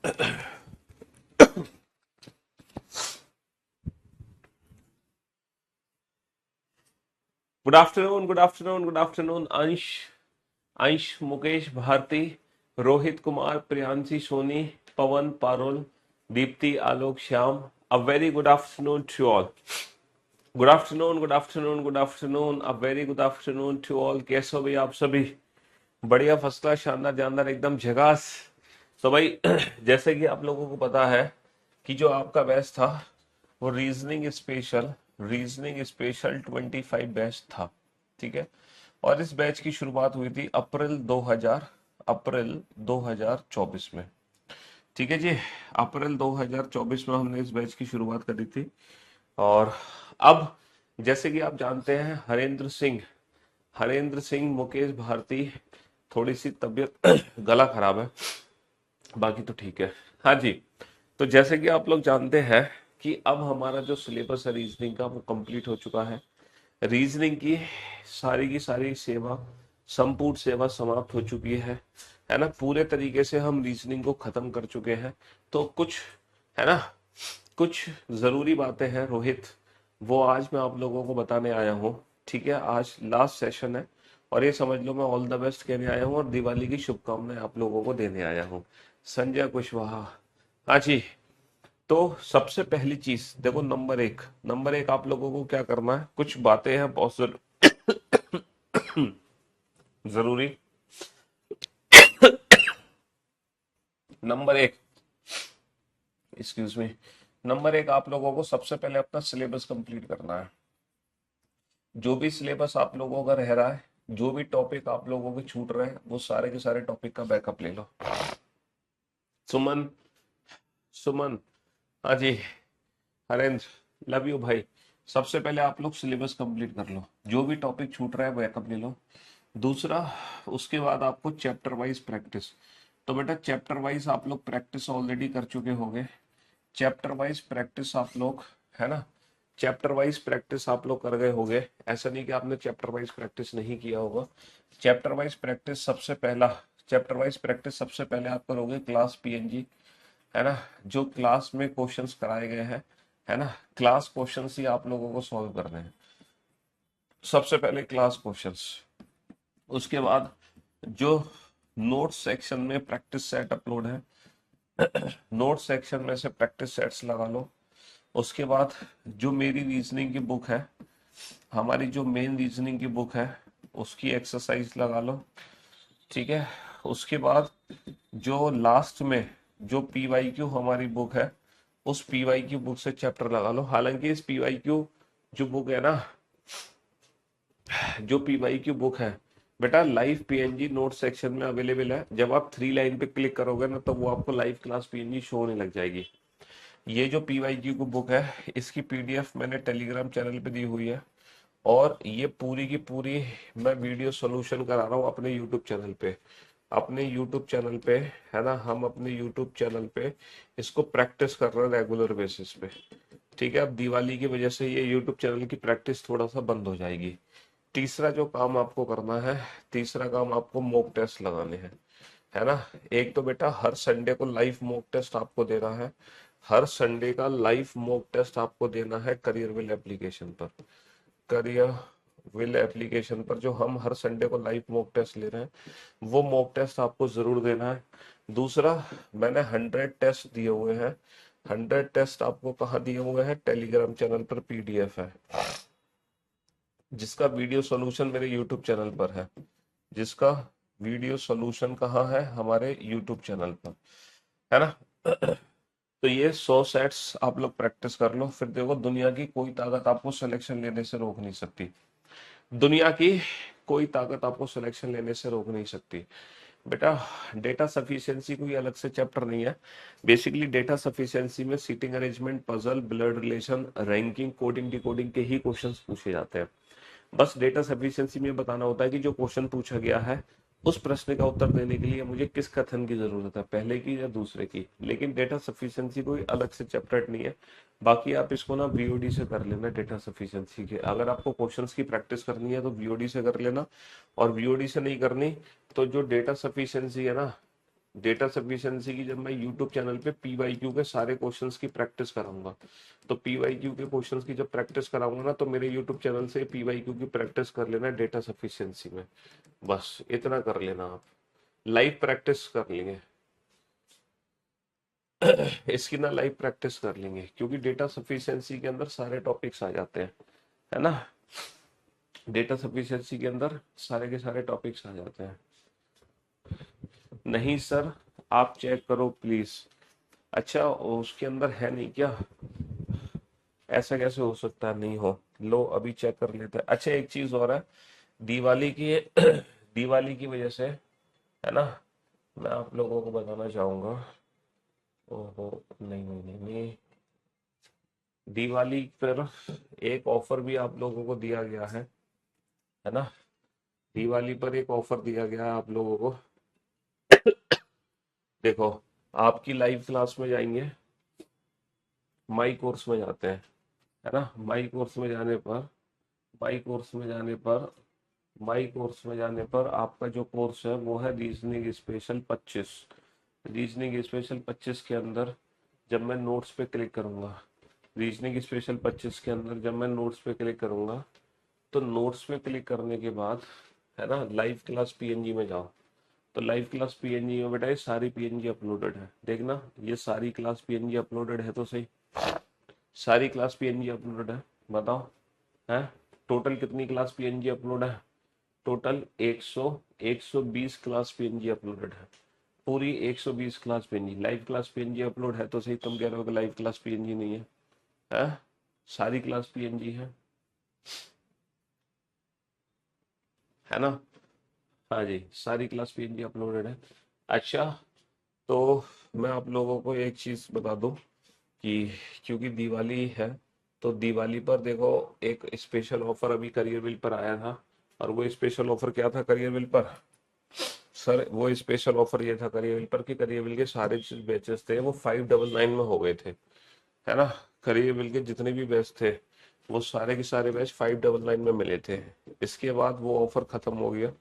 Good afternoon, good afternoon, good afternoon. Ansh, Mukesh, Bharti, Rohit Kumar, Priyanshi Soni, Pawan, Parul, Deepti, Alok, Shyam. A very good afternoon to all. Good afternoon, good afternoon, good afternoon, a very good afternoon to all. कैसे हो भाई आप सभी? बढ़िया, first class, शानदार, जानदार, एकदम झकास। तो भाई जैसे कि आप लोगों को पता है कि जो आपका बैच था वो रीजनिंग स्पेशल 25 बैच था। ठीक है। और इस बैच की शुरुआत हुई थी अप्रैल 2024 में। ठीक है जी। अप्रैल 2024 में हमने इस बैच की शुरुआत करी थी। और अब जैसे कि आप जानते हैं, हरेंद्र सिंह, मुकेश, भारती, थोड़ी सी तबीयत गला खराब है, बाकी तो ठीक है। हाँ जी। तो जैसे कि आप लोग जानते हैं कि अब हमारा जो सिलेबस है रीजनिंग का वो कंप्लीट हो चुका है। रीजनिंग की सारी सेवा, संपूर्ण सेवा समाप्त हो चुकी है ना। पूरे तरीके से हम रीजनिंग को खत्म कर चुके हैं। तो कुछ, है ना, कुछ जरूरी बातें हैं रोहित, वो आज मैं आप लोगों को बताने आया हूँ। ठीक है, आज लास्ट सेशन है और ये समझ लो मैं ऑल द बेस्ट कहने आया हूँ और दिवाली की शुभकामनाएं आप लोगों को देने आया हूँ। संजय कुशवाहा। हाँ जी। तो सबसे पहली चीज देखो, नंबर एक आप लोगों को क्या करना है, कुछ बातें हैं बहुत जरूरी। नंबर एक, एक्सक्यूज मी, नंबर एक, आप लोगों को सबसे पहले अपना सिलेबस कंप्लीट करना है। जो भी सिलेबस आप लोगों का रह रहा है, जो भी टॉपिक आप लोगों के छूट रहे हैं, वो सारे के सारे टॉपिक का बैकअप ले लो। सुमन, सुमन, हाँ जी, हरेंद्र, लव यू भाई। सबसे पहले आप लोग सिलेबस कंप्लीट कर लो, जो भी टॉपिक छूट रहा है बैकअप ले लो। दूसरा, उसके बाद आपको चैप्टर वाइज प्रैक्टिस। तो बेटा चैप्टर वाइज आप लोग प्रैक्टिस ऑलरेडी कर चुके होंगे। चैप्टर वाइज प्रैक्टिस आप लोग, है ना, चैप्टर वाइज प्रैक्टिस आप लोग कर गए होंगे। ऐसा नहीं कि आपने चैप्टर वाइज प्रैक्टिस नहीं किया होगा। चैप्टर वाइज प्रैक्टिस सबसे पहला, चैप्टर वाइज प्रैक्टिस सबसे पहले आप करोगे क्लास पीएनजी, है ना। जो क्लास में क्वेश्चंस कराए गए हैं, है ना, क्लास क्वेश्चंस ही आप लोगों को सॉल्व करने हैं। सबसे पहले क्लास क्वेश्चंस। उसके बाद जो नोट सेक्शन में प्रैक्टिस सेट अपलोड है, नोट सेक्शन में से प्रैक्टिस सेट्स लगा लो। उसके बाद जो मेरी रीजनिंग की बुक है, हमारी जो मेन रीजनिंग की बुक है, उसकी एक्सरसाइज लगा लो। ठीक है। उसके बाद जो लास्ट में जो पीवाईक्यू हमारी बुक है, उस पीवाईक्यू बुक से चैप्टर लगा लो। हालांकि इस पीवाईक्यू जो बुक है ना, जो पीवाईक्यू बुक है बेटा, लाइव पीएनजी नोट सेक्शन में अवेलेबल है। जब आप 3 लाइन पे क्लिक करोगे ना, तो वो आपको लाइव क्लास पीएनजी शो होने लग जाएगी। ये जो पीवाईक्यू की बुक है, इसकी पीडीएफ मैंने टेलीग्राम चैनल पे दी हुई है। और ये पूरी की पूरी मैं वीडियो सोल्यूशन करा रहा हूँ अपने यूट्यूब चैनल पे, अपने यूट्यूब चैनल पे, है ना। हम अपने यूट्यूब चैनल पे इसको प्रैक्टिस कर रहे हैं रेगुलर बेसिस पे। ठीक है। अब दिवाली की वजह से ये यूट्यूब चैनल की प्रैक्टिस थोड़ा सा बंद हो जाएगी। तीसरा जो काम आपको करना है, तीसरा काम आपको मॉक टेस्ट लगाने हैं, है ना। एक तो बेटा हर संडे को लाइव मॉक टेस्ट आपको देना है। हर संडे का लाइव मॉक टेस्ट आपको देना है करियर विल एप्लीकेशन पर। करियर विल एप्लीकेशन पर जो हम हर संडे को लाइव मॉक टेस्ट ले रहे हैं, वो मॉक टेस्ट आपको जरूर देना है। दूसरा, मैंने 100 टेस्ट दिए हुए हैं। 100 टेस्ट आपको कहाँ दिए हुए हैं? टेलीग्राम चैनल पर पीडीएफ है, जिसका वीडियो सॉल्यूशन मेरे यूट्यूब चैनल पर है। जिसका वीडियो सॉल्यूशन कहाँ है? हमारे यूट्यूब चैनल पर, है ना। तो ये 100 सेट्स आप लोग प्रैक्टिस कर लो, फिर देखो दुनिया की कोई ताकत आपको सिलेक्शन लेने से रोक नहीं सकती। दुनिया की कोई ताकत आपको सिलेक्शन लेने से रोक नहीं सकती। बेटा डेटा सफिशिएंसी कोई अलग से चैप्टर नहीं है। बेसिकली डेटा सफिशिएंसी में seating arrangement, puzzle, blood relation, ranking, coding, decoding के ही क्वेश्चंस पूछे जाते हैं। बस डेटा सफिशिएंसी में बताना होता है कि जो क्वेश्चन पूछा गया है, उस प्रश्न का उत्तर देने के लिए मुझे किस कथन की जरूरत है, पहले की या दूसरे की। लेकिन डेटा सफिशिएंसी कोई अलग से चैप्टर नहीं है। बाकी आप इसको ना वीओडी से कर लेना। डेटा सफिशिएंसी के अगर आपको क्वेश्चंस की प्रैक्टिस करनी है तो वीओडी से कर लेना, और वीओडी से नहीं करनी तो जो डेटा सफिशिएंसी है ना, डेटा सफिशिएंसी की जब मैं यूट्यूब चैनल पे पीवाईक्यू के सारे क्वेश्चंस की प्रैक्टिस कराऊंगा, तो पीवाईक्यू के क्वेश्चंस की जब प्रैक्टिस कराऊंगा ना, तो मेरे यूट्यूब चैनल से पीवाईक्यू की प्रैक्टिस कर लेना डेटा सफिशिएंसी में, बस इतना कर लेना आप, लाइव प्रैक्टिस कर लेंगे। इसकी ना लाइव प्रैक्टिस कर लेंगे, क्योंकि डेटा सफिशिएंसी के अंदर सारे टॉपिक्स आ जाते हैं, है ना। डेटा सफिशिएंसी के अंदर सारे के सारे टॉपिक्स आ जाते हैं। नहीं सर, आप चेक करो प्लीज। अच्छा, उसके अंदर है नहीं क्या? ऐसा कैसे हो सकता है नहीं हो? लो अभी चेक कर लेते हैं। अच्छा, एक चीज और है, दिवाली की दिवाली की वजह से, है ना, मैं आप लोगों को बताना चाहूंगा। ओहो, नहीं नहीं नहीं नहीं, दिवाली पर एक ऑफर भी आप लोगों को दिया गया है ना। दिवाली पर एक ऑफर दिया गया है आप लोगों को। देखो, आपकी लाइव क्लास में जाएंगे, माई कोर्स में जाते हैं, है ना। माई कोर्स में जाने पर, माई कोर्स में जाने पर माई कोर्स में जाने पर आपका जो कोर्स है वो है रीजनिंग स्पेशल 25। रीजनिंग स्पेशल 25 के अंदर जब मैं नोट्स पे क्लिक करूंगा, रीजनिंग स्पेशल 25 के अंदर जब मैं नोट्स पे क्लिक करूंगा, तो नोट्स पे क्लिक करने के बाद, है ना, लाइव क्लास पीएनजी में जाओ। तो लाइव क्लास पीएनजी में बेटा ये सारी पीएनजी अपलोडेड है, देखना ये सारी क्लास पीएनजी अपलोडेड है तो सही, सारी क्लास पीएनजी अपलोडेड है, बताओ है। टोटल कितनी क्लास पीएनजी अपलोड है? टोटल 120 क्लास पीएनजी अपलोडेड है, पूरी 120 class PNG. Live class PNG upload है तो सही, तुम कह रहे हो कि लाइव क्लास पीएनजी नहीं है, है? सारी क्लास पीएनजी है ना। हाँ जी, सारी क्लास पीएनजी अपलोडेड है। अच्छा, तो मैं आप लोगों को एक चीज बता दूं कि क्योंकि दिवाली है, तो दिवाली पर देखो एक स्पेशल ऑफर अभी करियर बिल पर आया था। और वो स्पेशल ऑफर क्या था करियर बिल पर? सर वो स्पेशल ऑफर ये था करियर बिल पर कि करियर बिल के सारे जो बैचेस थे वो 599 में हो गए थे, है ना। करियर बिल के जितने भी बैच थे वो सारे के सारे बैच 599 में मिले थे। इसके बाद वो ऑफर खत्म हो गया।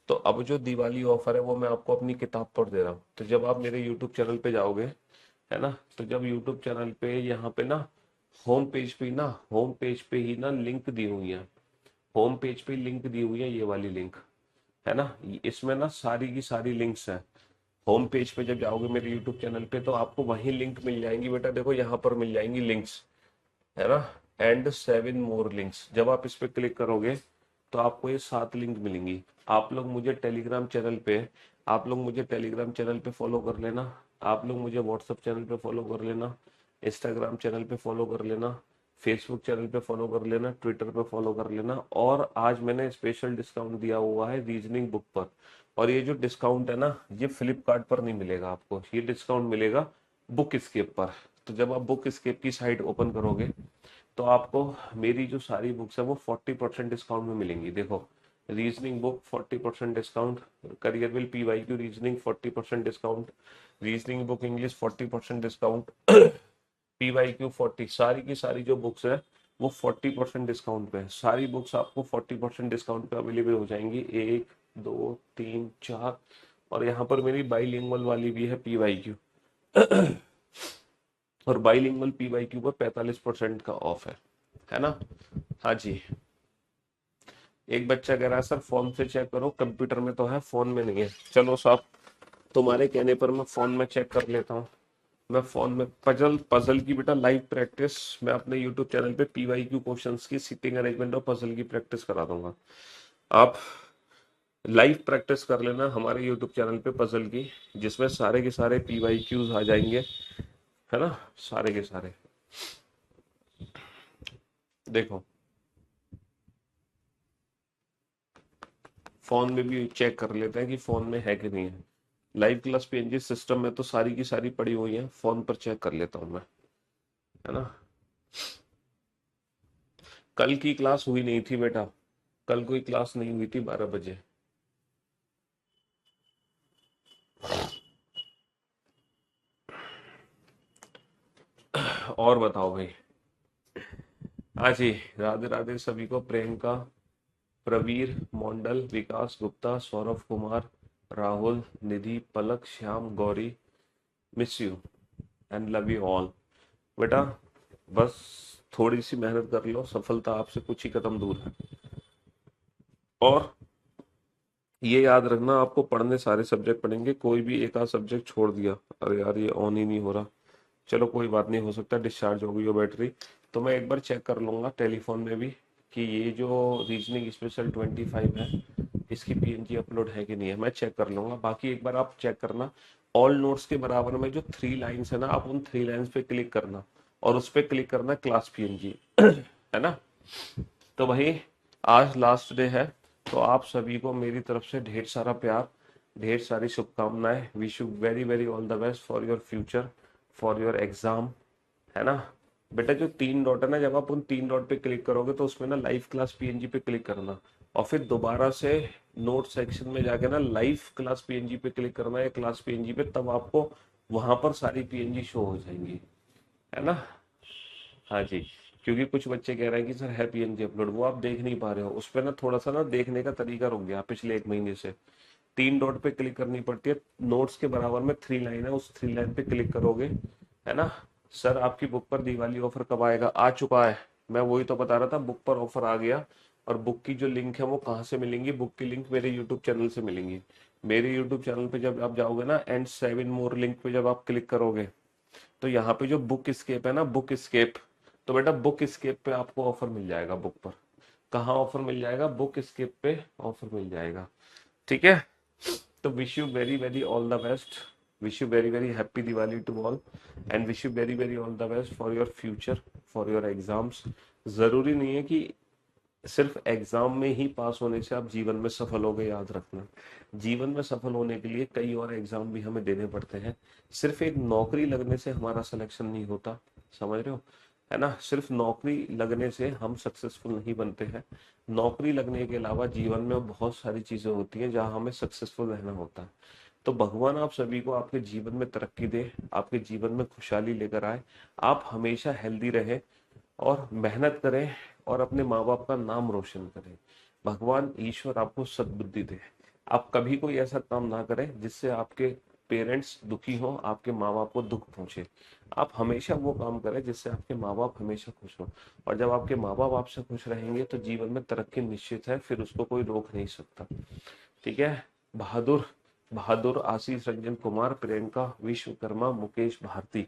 तो अब जो दिवाली ऑफर है वो मैं आपको अपनी किताब पर दे रहा हूँ। तो जब आप मेरे यूट्यूब चैनल पे जाओगे, है ना, तो जब यूट्यूब चैनल पे यहाँ पे ना होम पेज पे ही ना लिंक दी हुई है, होम पेज पे लिंक दी हुई है, ये वाली लिंक, है ना। इसमें ना सारी की सारी लिंक्स हैं। होम पेज पे जब जाओगे मेरे यूट्यूब चैनल पे तो आपको वहीं लिंक मिल जाएंगी बेटा, देखो यहाँ पर मिल जाएंगी लिंक्स, है ना। एंड 7 मोर लिंक्स, जब आप इस पे क्लिक करोगे तो आपको ये 7 लिंक मिलेंगी। आप लोग मुझे टेलीग्राम चैनल पे आप लोग मुझे टेलीग्राम चैनल पे फॉलो कर लेना, आप लोग मुझे व्हाट्सएप चैनल पे फॉलो कर लेना, इंस्टाग्राम चैनल पे फॉलो कर लेना, फेसबुक चैनल पे फॉलो कर लेना, ट्विटर पे फॉलो कर लेना। और आज मैंने स्पेशल डिस्काउंट दिया हुआ है रीजनिंग बुक पर, और ये जो डिस्काउंट है ना ये फ्लिपकार्ट पर नहीं मिलेगा आपको, ये डिस्काउंट मिलेगा बुक स्केप पर। तो जब आप बुक स्केप की साइट ओपन करोगे तो आपको मेरी जो सारी बुक्स है वो 40% डिस्काउंट में मिलेंगी। देखो, reasoning book 40% discount, career will PYQ reasoning 40% discount, reasoning book English 40% discount, PYQ 40, सारी की सारी जो बुक्स है वो 40% डिस्काउंट पे है। सारी बुक्स आपको 40% डिस्काउंट पे अवेलेबल हो जाएंगी, 1 2 3 4। और यहाँ पर मेरी बाईलिंगुअल वाली भी है पीवाईक्यू, और बाईलिंगुअल पीवाईक्यू पर 45% का ऑफ है ना। हाँ जी, एक बच्चा कह रहा है सर फोन से चेक करो, कंप्यूटर में तो है फोन में नहीं है। चलो साहब, तुम्हारे कहने पर मैं फोन में चेक कर लेता हूँ। मैं फोन में पजल पजल की बेटा लाइव प्रैक्टिस मैं अपने यूट्यूब चैनल पे पीवाईक्यू क्वेश्चंस की सिटिंग अरेंजमेंट और पजल की प्रैक्टिस करा दूंगा। आप लाइव प्रैक्टिस कर लेना हमारे यूट्यूब चैनल पे पजल की, जिसमें सारे के सारे पीवाईक्यूज आ जाएंगे, है ना, सारे के सारे। देखो, फोन में भी चेक कर लेते हैं कि फोन में है कि नहीं है। लाइव क्लास पीएनजी सिस्टम में तो सारी की सारी पड़ी हुई है, फोन पर चेक कर लेता हूँ मैं, है ना। कल की क्लास हुई नहीं थी बेटा, कल कोई क्लास नहीं हुई थी 12 बजे। और बताओ भाई। हाँ जी, राधे राधे सभी को। Priyanka, Pravir, Mondal, Vikas Gupta, Saurabh Kumar, Rahul, Nidhi, Palak, Shyam, Gauri, miss you and love you all. बेटा बस थोड़ी सी मेहनत कर लो, सफलता आपसे कुछ ही कदम दूर है। और ये याद रखना, आपको पढ़ने सारे सब्जेक्ट पढ़ेंगे, कोई भी एक आध सब्जेक्ट छोड़ दिया, अरे यार ये ऑन ही नहीं हो रहा, चलो कोई बात नहीं, हो सकता है डिस्चार्ज हो गई हो बैटरी, तो मैं एक बार चेक कर लूंगा टेलीफोन में भी कि ये जो रीजनिंग स्पेशल 25 है इसकी पीएनजी अपलोड है कि नहीं है, मैं चेक कर लूंगा। बाकी एक बार आप चेक करना, ऑल नोट्स के बराबर में जो 3 लाइन्स है ना, आप उन 3 लाइन्स पे क्लिक करना और उस पे क्लिक करना क्लास पीएनजी है ना। तो भाई आज लास्ट डे है, तो आप सभी को मेरी तरफ से ढेर सारा प्यार, ढेर सारी शुभकामनाएं। Wish you very very all the best for your future, for your exam, है ना। बेटा जो 3 डॉट है ना, जब आप उन 3 डॉट पे क्लिक करोगे तो उसमें ना लाइव क्लास पीएनजी पे क्लिक करना और फिर दोबारा से नोट सेक्शन में जाके ना लाइव क्लास पीएनजी पे क्लिक करना या क्लास पीएनजी पे, तब आपको वहां पर सारी पीएनजी शो हो जाएंगी, है ना। हाँ जी, क्योंकि कुछ बच्चे कह रहे हैं कि सर है पीएनजी अपलोड, वो आप देख नहीं पा रहे हो, उस पर ना थोड़ा सा ना देखने का तरीका रुक गया पिछले 1 महीने से। 3 डॉट पे क्लिक करनी पड़ती है, नोट्स के बराबर में 3 लाइन है, उस 3 लाइन पे क्लिक करोगे, है ना। सर आपकी बुक पर दिवाली ऑफर कब आएगा? आ चुका है, मैं वही तो बता रहा था, बुक पर ऑफर आ गया। और बुक की जो लिंक है वो कहाँ से मिलेंगी? बुक की लिंक मेरे यूट्यूब चैनल से मिलेंगी। मेरे यूट्यूब चैनल पे जब आप जाओगे ना, एंड 7 मोर लिंक पे जब आप क्लिक करोगे, तो यहाँ पे जो बुक स्केप है ना, बुक स्केप, तो बेटा बुक स्केप पे आपको ऑफर मिल जाएगा बुक पर। कहाँ ऑफर मिल जाएगा? बुक स्केप पे ऑफर मिल जाएगा, ठीक है। तो wish you very very all the best, wish you very very happy Diwali to all, and wish you very very all the best for your future, for your exams. जरूरी नहीं है कि सिर्फ एग्जाम में ही पास होने से आप जीवन में सफल हो गए, याद रखना। जीवन में सफल होने के लिए कई और एग्जाम भी हमें देने पड़ते हैं। सिर्फ एक नौकरी लगने से हमारा सिलेक्शन नहीं होता, समझ रहे हो, है ना। सिर्फ नौकरी लगने से हम सक्सेसफुल नहीं बनते हैं। नौकरी लगने के अलावा जीवन में बहुत सारी चीजें होती हैं जहां हमें सक्सेसफुल रहना होता है। तो भगवान आप सभी को आपके जीवन में तरक्की दे, आपके जीवन में खुशहाली लेकर आए, आप हमेशा हेल्दी रहे और मेहनत करें और अपने माँ बाप का नाम रोशन करें। भगवान ईश्वर आपको सद्बुद्धि दे। आप कभी कोई ऐसा काम ना करें जिससे आपके पेरेंट्स दुखी हो, आपके माँ बाप को दुख पहुंचे। आप हमेशा वो काम करें जिससे आपके माँ बाप हमेशा खुश हो। और जब आपके माँ बाप आपसे खुश रहेंगे तो जीवन में तरक्की निश्चित है, फिर उसको कोई रोक नहीं सकता, ठीक है। Bahadur, Bahadur Ashish Ranjan Kumar, Priyanka Vishwakarma, Mukesh Bharti,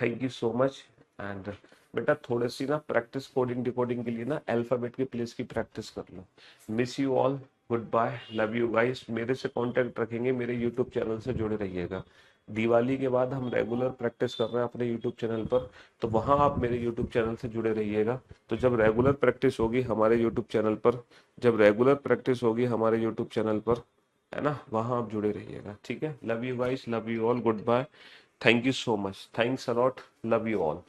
thank you so much. And बेटा थोड़ी सी ना प्रैक्टिस कोडिंग डिकोडिंग के लिए ना अल्फाबेट के प्लेस की प्रैक्टिस कर लो। Miss you all, good bye, love you guys. मेरे से कांटेक्ट रखेंगे, मेरे यूट्यूब चैनल से जुड़े रहिएगा। दिवाली के बाद हम रेगुलर प्रैक्टिस कर रहे हैं अपने यूट्यूब चैनल पर, तो वहां आप मेरे यूट्यूब चैनल से जुड़े रहिएगा। तो जब रेगुलर प्रैक्टिस होगी हमारे यूट्यूब चैनल पर, जब रेगुलर प्रैक्टिस होगी हमारे यूट्यूब चैनल पर, है ना, वहां आप जुड़े रहिएगा, ठीक है। Love you guys, love you all, good bye, thank you so much, thanks a lot, love you all.